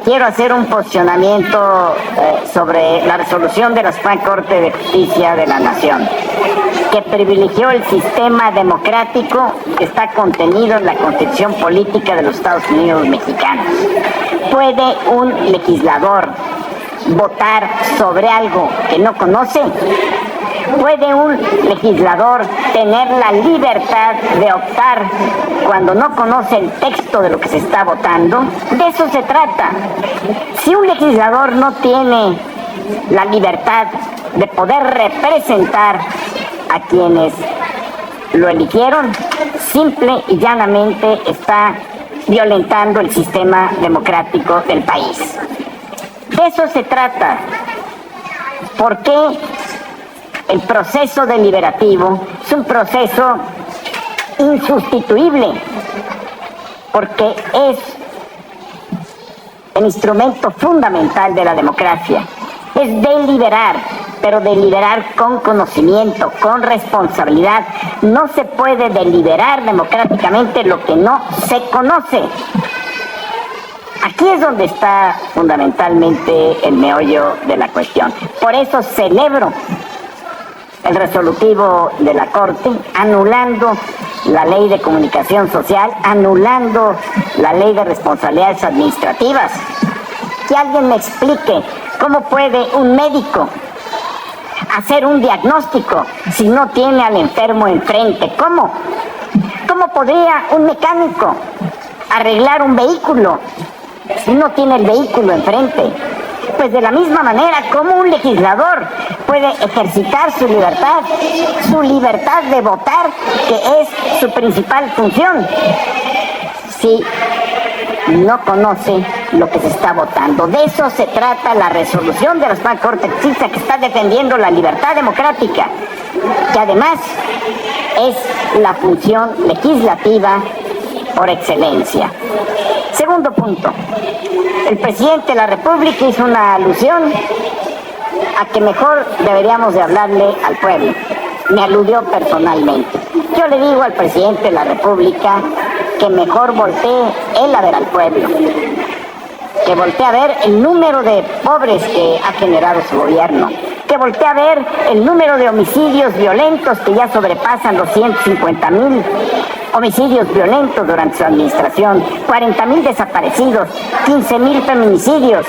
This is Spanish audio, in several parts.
quiero hacer un posicionamiento sobre la resolución de la Suprema Corte de Justicia de la Nación, que privilegió el sistema democrático que está contenido en la Constitución Política de los Estados Unidos Mexicanos. ¿Puede un legislador votar sobre algo que no conoce? ¿Puede un legislador tener la libertad de optar cuando no conoce el texto de lo que se está votando? De eso se trata. Si un legislador no tiene la libertad de poder representar a quienes lo eligieron, simple y llanamente está violentando el sistema democrático del país. De eso se trata. ¿Por qué el proceso deliberativo es un proceso insustituible? Porque es el instrumento fundamental de la democracia. Es deliberar, pero deliberar con conocimiento, con responsabilidad. No se puede deliberar democráticamente lo que no se conoce. Aquí es donde está fundamentalmente el meollo de la cuestión. Por eso celebro el resolutivo de la Corte, anulando la Ley de Comunicación Social, anulando la Ley de Responsabilidades Administrativas. Que alguien me explique cómo puede un médico hacer un diagnóstico si no tiene al enfermo enfrente. ¿Cómo? ¿Cómo podría un mecánico arreglar un vehículo si no tiene el vehículo enfrente? Pues de la misma manera, ¿cómo un legislador puede ejercitar su libertad de votar, que es su principal función, si no conoce lo que se está votando? De eso se trata la resolución de la Suprema Corte de Justicia, que está defendiendo la libertad democrática, que además es la función legislativa por excelencia. Segundo punto, el presidente de la República hizo una alusión a que mejor deberíamos de hablarle al pueblo. Me aludió personalmente. Yo le digo al presidente de la República que mejor voltee él a ver al pueblo, que voltee a ver el número de pobres que ha generado su gobierno, que voltee a ver el número de homicidios violentos que ya sobrepasan los 150,000 homicidios violentos durante su administración, 40,000 desaparecidos, 15,000 feminicidios.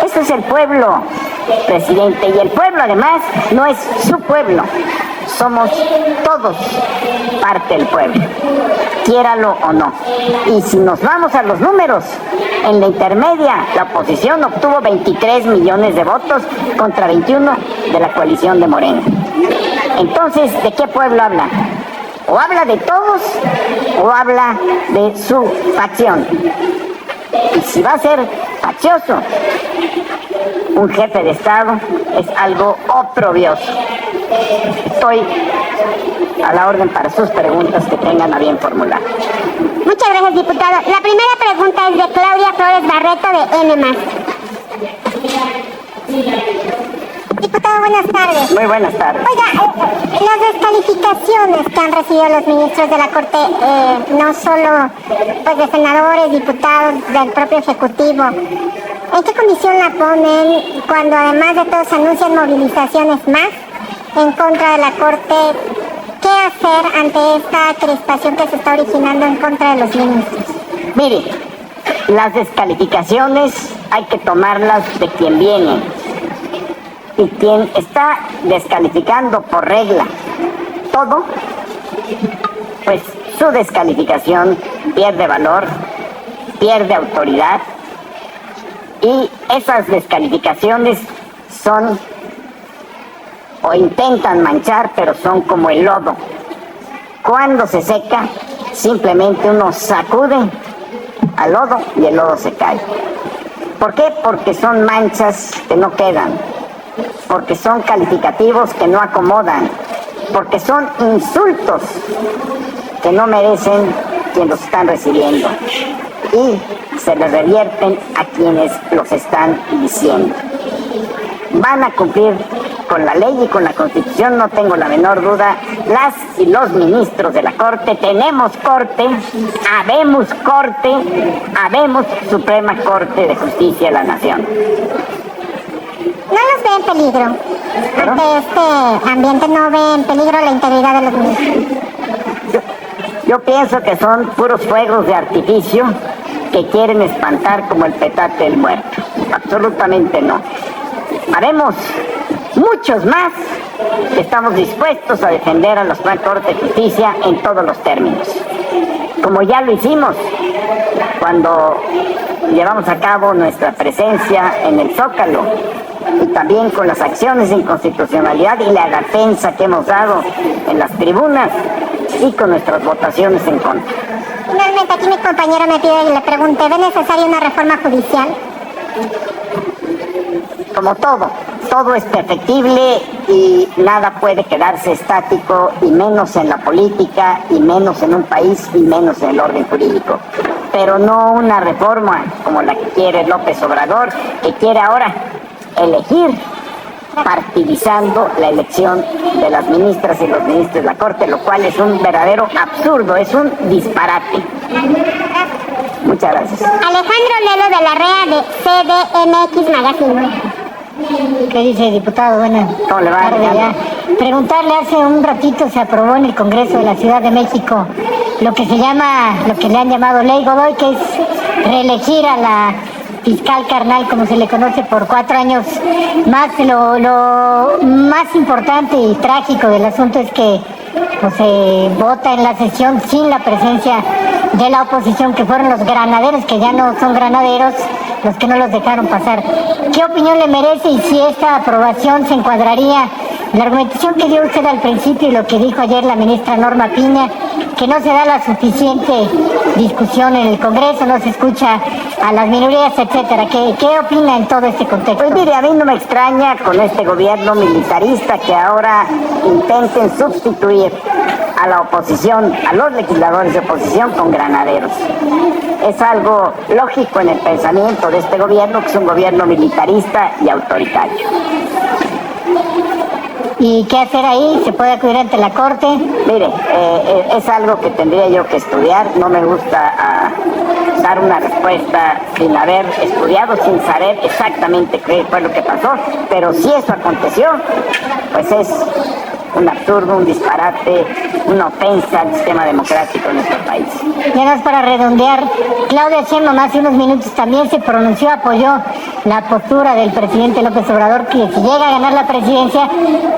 Eso es el pueblo, presidente, y el pueblo además no es su pueblo. Somos todos parte del pueblo, quiéralo o no. Y si nos vamos a los números, en la intermedia la oposición obtuvo 23 millones de votos contra 21 de la coalición de Morena. Entonces, ¿de qué pueblo habla? O habla de todos o habla de su facción. Y si va a ser faccioso un jefe de Estado, es algo oprobioso. Estoy a la orden para sus preguntas que tengan a bien formular. Muchas gracias, diputado. La primera pregunta es de Claudia Flores Barreto, de N+. Diputado, buenas tardes. Muy buenas tardes. Oiga, las descalificaciones que han recibido los ministros de la Corte, no solo pues de senadores, diputados, del propio Ejecutivo, ¿en qué condición la ponen cuando además de todo se anuncian movilizaciones más en contra de la Corte? ¿Qué hacer ante esta crispación que se está originando en contra de los ministros? Mire, las descalificaciones hay que tomarlas de quien viene. Y quien está descalificando por regla todo, pues su descalificación pierde valor, pierde autoridad, y esas descalificaciones son o intentan manchar, pero son como el lodo. Cuando se seca, simplemente uno sacude al lodo y el lodo se cae. ¿Por qué? Porque son manchas que no quedan, porque son calificativos que no acomodan, porque son insultos que no merecen quienes los están recibiendo y se les revierten a quienes los están diciendo. Van a cumplir con la ley y con la Constitución, no tengo la menor duda, las y los ministros de la Corte, tenemos Corte, habemos Suprema Corte de Justicia de la Nación. ¿No los ve en peligro? Ante este ambiente, ¿no ve en peligro la integridad de los ministros? Yo pienso que son puros fuegos de artificio que quieren espantar como el petate del muerto. Absolutamente no. Haremos muchos más que estamos dispuestos a defender a la Suprema Corte de Justicia en todos los términos. Como ya lo hicimos cuando llevamos a cabo nuestra presencia en el Zócalo, y también con las acciones de inconstitucionalidad y la defensa que hemos dado en las tribunas y con nuestras votaciones en contra. Finalmente, aquí mi compañero me pide que le pregunte, ¿ve necesaria una reforma judicial? Como todo es perfectible y nada puede quedarse estático, y menos en la política, y menos en un país, y menos en el orden jurídico. Pero no una reforma como la que quiere López Obrador, que quiere ahora elegir partidizando la elección de las ministras y los ministros de la Corte, lo cual es un verdadero absurdo, es un disparate. Muchas gracias. Alejandro Lelo de la REA de CDMX Magazine. ¿Qué dice, diputado? Buenas ¿Cómo le va, tardes ya. Preguntarle, hace un ratito se aprobó en el Congreso de la Ciudad de México lo que le han llamado Ley Godoy, que es reelegir a la fiscal carnal, como se le conoce, por 4 años más. Lo más importante y trágico del asunto es que se vota en la sesión sin la presencia de la oposición, que fueron los granaderos, que ya no son granaderos, los que no los dejaron pasar. ¿Qué opinión le merece y si esta aprobación se encuadraría en la argumentación que dio usted al principio y lo que dijo ayer la ministra Norma Piña, que no se da la suficiente discusión en el Congreso, no se escucha a las minorías, etcétera? ¿Qué opina en todo este contexto? Pues mire, a mí no me extraña con este gobierno militarista que ahora intenten sustituir a la oposición, a los legisladores de oposición con granaderos. Es algo lógico en el pensamiento de este gobierno, que es un gobierno militarista y autoritario. ¿Y qué hacer ahí? ¿Se puede acudir ante la Corte? Mire, es algo que tendría yo que estudiar. No me gusta dar una respuesta sin haber estudiado, sin saber exactamente qué fue lo que pasó. Pero si eso aconteció, pues es un absurdo, un disparate, una ofensa al sistema democrático de nuestro país. Ya más para redondear, Claudia Sheinbaum hace unos minutos también se pronunció, apoyó la postura del presidente López Obrador, que si llega a ganar la presidencia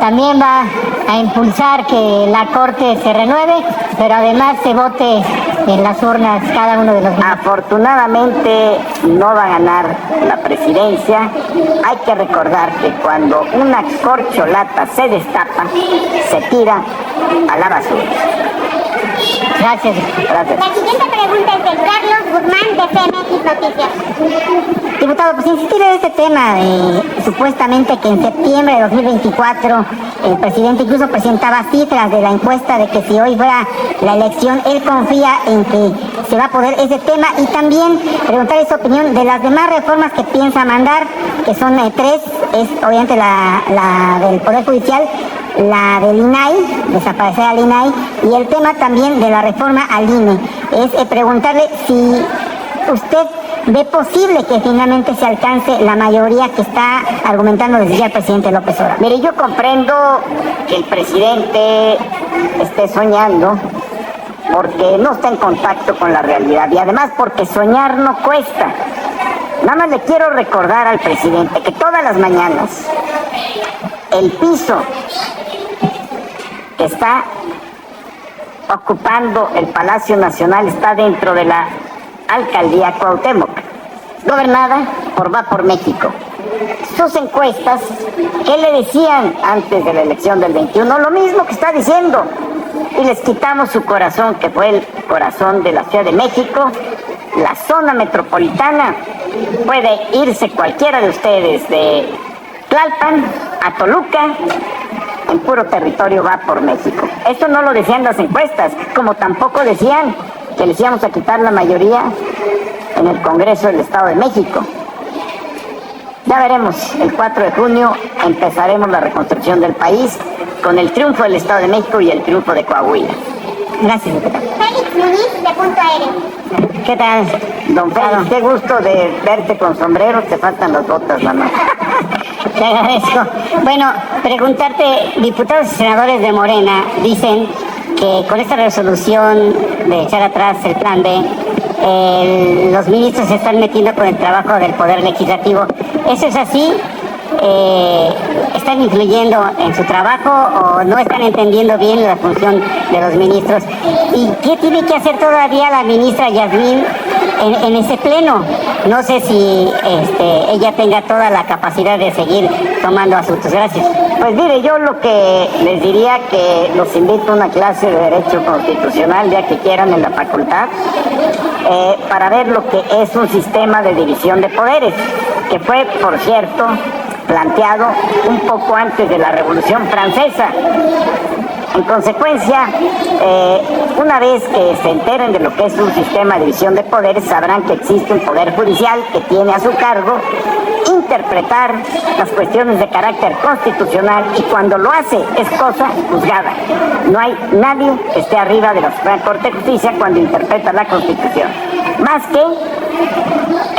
también va a impulsar que la Corte se renueve, pero además se vote en las urnas cada uno de los ministros. Afortunadamente no va a ganar la presidencia. Hay que recordar que cuando una corcholata se destapa, se tira a la basura. Gracias. Gracias. La siguiente pregunta es de Carlos Guzmán de CMX Noticias. Diputado, pues insistir en este tema, supuestamente que en septiembre de 2024 el presidente incluso presentaba cifras de la encuesta de que si hoy fuera la elección, él confía en que se va a poder ese tema, y también preguntarle su opinión de las demás reformas que piensa mandar, que son 3, es obviamente la del Poder Judicial, la del INAI, desaparecer al INAI, y el tema también de la reforma al INE. Es preguntarle si usted ve posible que finalmente se alcance la mayoría que está argumentando desde ya el presidente López Obrador. Mire, yo comprendo que el presidente esté soñando porque no está en contacto con la realidad, y además porque soñar no cuesta. Nada más le quiero recordar al presidente que todas las mañanas el piso que está ocupando el Palacio Nacional está dentro de la alcaldía Cuauhtémoc, gobernada por Va por México. Sus encuestas, ¿qué le decían antes de la elección del 21? Lo mismo que está diciendo. Y les quitamos su corazón, que fue el corazón de la Ciudad de México, la zona metropolitana. Puede irse cualquiera de ustedes de Tlalpan a Toluca, en puro territorio Va por México. Esto no lo decían las encuestas, como tampoco decían que les íbamos a quitar la mayoría en el Congreso del Estado de México. Ya veremos, el 4 de junio empezaremos la reconstrucción del país con el triunfo del Estado de México y el triunfo de Coahuila. Gracias, diputado. Félix Muniz, de Punto Aéreo. ¿Qué tal, don Félix? Qué gusto de verte con sombrero, te faltan las botas, mamá. Te agradezco. Bueno, preguntarte, diputados y senadores de Morena dicen que con esta resolución de echar atrás el plan B, los ministros se están metiendo con el trabajo del Poder Legislativo. ¿Eso es así? ¿Están influyendo en su trabajo o no están entendiendo bien la función de los ministros? ¿Y qué tiene que hacer todavía la ministra Yasmín en ese pleno? No sé si ella tenga toda la capacidad de seguir tomando asuntos. Gracias. Pues mire, yo lo que les diría que los invito a una clase de Derecho Constitucional, ya que quieran, en la facultad, para ver lo que es un sistema de división de poderes, que fue, por cierto, planteado un poco antes de la Revolución Francesa. En consecuencia, una vez que se enteren de lo que es un sistema de división de poderes, sabrán que existe un poder judicial que tiene a su cargo interpretar las cuestiones de carácter constitucional, y cuando lo hace es cosa juzgada. No hay nadie que esté arriba de la Suprema Corte de Justicia cuando interpreta la Constitución, más que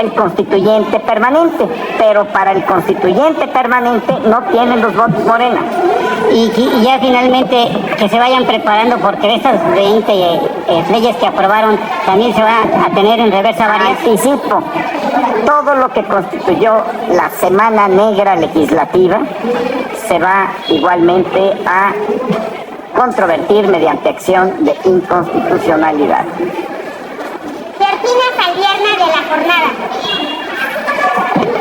el constituyente permanente, pero para el constituyente permanente no tienen los votos Morena. Y ya finalmente que se vayan preparando, porque de estas 20 leyes que aprobaron también se va a tener en reversa varias. Anticipo, todo lo que constituyó la Semana Negra legislativa se va igualmente a controvertir mediante acción de inconstitucionalidad. Gertina Saldierna, de La Jornada.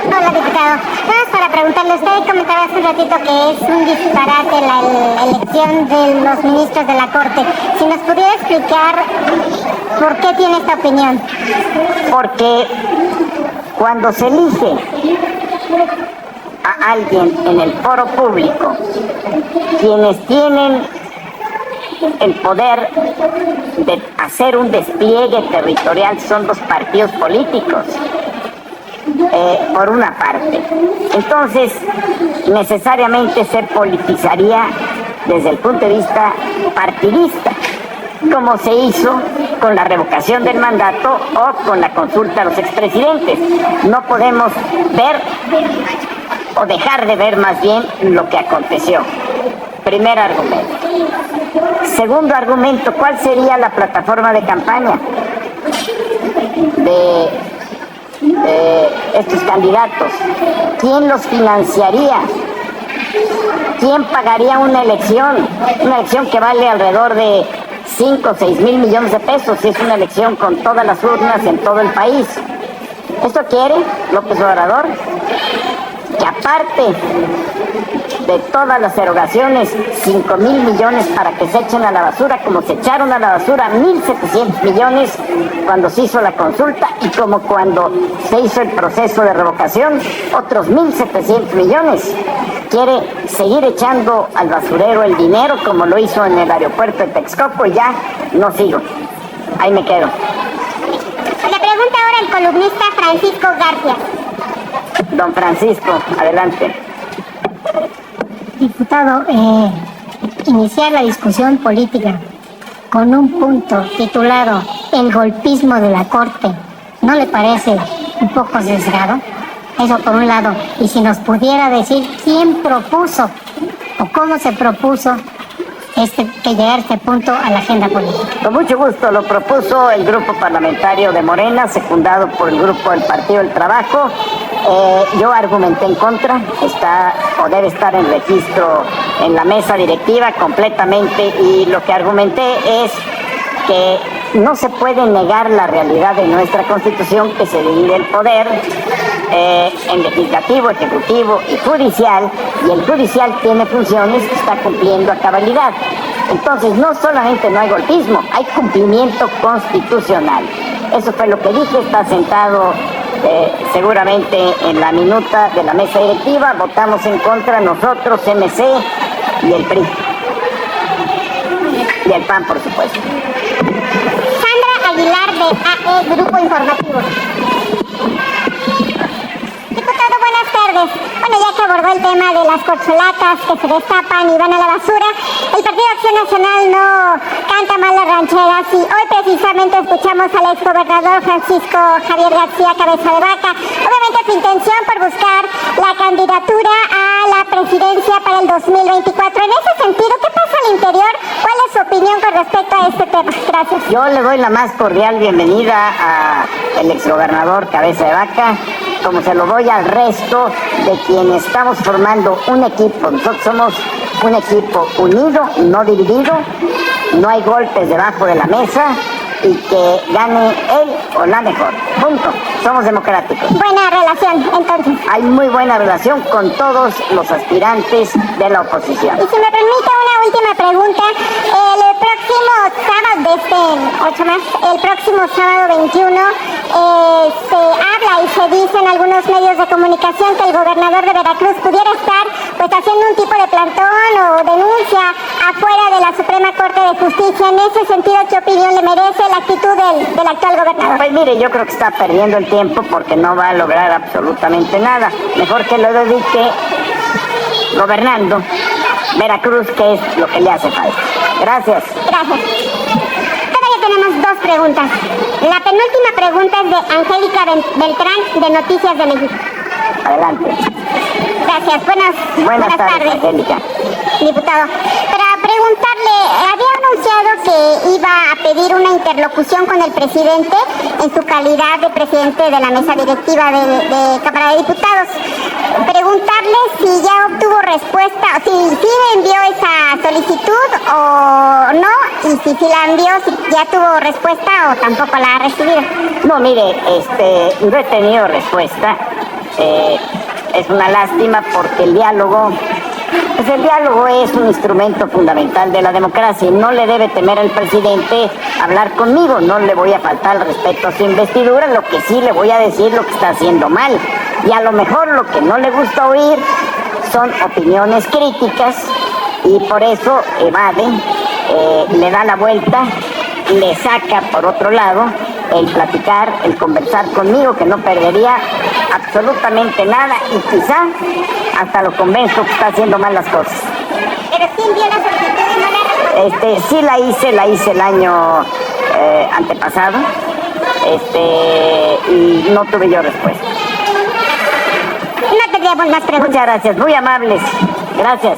Hola, diputado. Nada más para preguntarle, usted comentaba hace un ratito que es un disparate la elección de los ministros de la Corte. Si nos pudiera explicar por qué tiene esta opinión. Porque cuando se elige a alguien en el foro público, quienes tienen el poder de hacer un despliegue territorial son los partidos políticos, por una parte. Entonces, necesariamente se politizaría desde el punto de vista partidista, como se hizo con la revocación del mandato o con la consulta a los expresidentes. No podemos ver o dejar de ver más bien lo que aconteció. Primer argumento. Segundo argumento, ¿cuál sería la plataforma de campaña de estos candidatos? ¿Quién los financiaría? ¿Quién pagaría una elección? Una elección que vale alrededor de 5 o 6 mil millones de pesos, si es una elección con todas las urnas en todo el país. ¿Esto quiere López Obrador? Que aparte de todas las erogaciones, 5 mil millones para que se echen a la basura, como se echaron a la basura 1.700 millones cuando se hizo la consulta, y como cuando se hizo el proceso de revocación, otros 1.700 millones. Quiere seguir echando al basurero el dinero como lo hizo en el aeropuerto de Texcoco, y ya no sigo. Ahí me quedo. Le pregunta ahora el columnista Francisco García. Don Francisco, adelante. Diputado, iniciar la discusión política con un punto titulado El golpismo de la Corte, ¿no le parece un poco sesgado? Eso por un lado. Y si nos pudiera decir quién propuso o cómo se propuso que llegar a este punto a la agenda política. Con mucho gusto, lo propuso el grupo parlamentario de Morena, secundado por el grupo del Partido del Trabajo. Yo argumenté en contra, está o debe estar en registro en la mesa directiva completamente, y lo que argumenté es que no se puede negar la realidad de nuestra Constitución, que se divide el poder en legislativo, ejecutivo y judicial, y el judicial tiene funciones que está cumpliendo a cabalidad. Entonces, no solamente no hay golpismo, hay cumplimiento constitucional. Eso fue lo que dije, está sentado seguramente en la minuta de la mesa directiva. Votamos en contra nosotros, MC y el PRI. Y el PAN, por supuesto. Sandra Aguilar, de AE Grupo Informativo. Diputado, buenas tardes. bueno, ya que abordó el tema de las corcholatas que se destapan y van a la basura, el Partido Acción Nacional no canta mal las rancheras y hoy precisamente escuchamos al exgobernador Francisco Javier García Cabeza de Vaca. Obviamente su intención por buscar la candidatura a la presidencia para el 2024. En ese sentido, ¿qué pasa al interior? ¿Cuál es su opinión con respecto a este tema? Gracias. Yo le doy la más cordial bienvenida al exgobernador Cabeza de Vaca, como se lo doy al resto de quienes estamos formando un equipo. Nosotros somos un equipo unido, no dividido, no hay golpes debajo de la mesa y que gane él o la mejor. Punto. Somos democráticos. Buena relación, entonces. Hay muy buena relación con todos los aspirantes de la oposición. Y si me permite una última pregunta, el próximo sábado, 8 más, el próximo sábado 21, se habla y se dice en algunos medios de comunicación que el gobernador de Veracruz pudiera estar pues haciendo un tipo de plantón o denuncia afuera de la Suprema Corte de Justicia. En ese sentido, ¿qué opinión le merece la actitud del actual gobernador? Pues mire, yo creo que está perdiendo el tiempo porque no va a lograr absolutamente nada. Mejor que lo dedique gobernando Veracruz, que es lo que le hace falta. Gracias. Gracias. Todavía tenemos dos preguntas. La penúltima pregunta es de Angélica Beltrán, de Noticias de México. Adelante. Gracias. Buenas tardes, Angélica. Diputado. Para preguntarle, había anunciado que iba a pedir una interlocución con el presidente en su calidad de presidente de la mesa directiva de Cámara de Diputados. Preguntarle si ya obtuvo respuesta, si envió esa solicitud o no, y si la envió, si ya tuvo respuesta o tampoco la ha recibido. No, mire, no he tenido respuesta. Es una lástima porque el diálogo es un instrumento fundamental de la democracia y no le debe temer al presidente hablar conmigo. No le voy a faltar el respeto a su investidura, lo que sí le voy a decir lo que está haciendo mal. Y a lo mejor lo que no le gusta oír son opiniones críticas y por eso evade, le da la vuelta, le saca por otro lado el platicar, el conversar conmigo, que no perdería absolutamente nada y quizá hasta lo convenzo que está haciendo mal las cosas. Pero sí envió la solicitud y no la Sí la hice el año antepasado, y no tuve yo respuesta. No tendríamos más preguntas. Muchas gracias, muy amables. Gracias.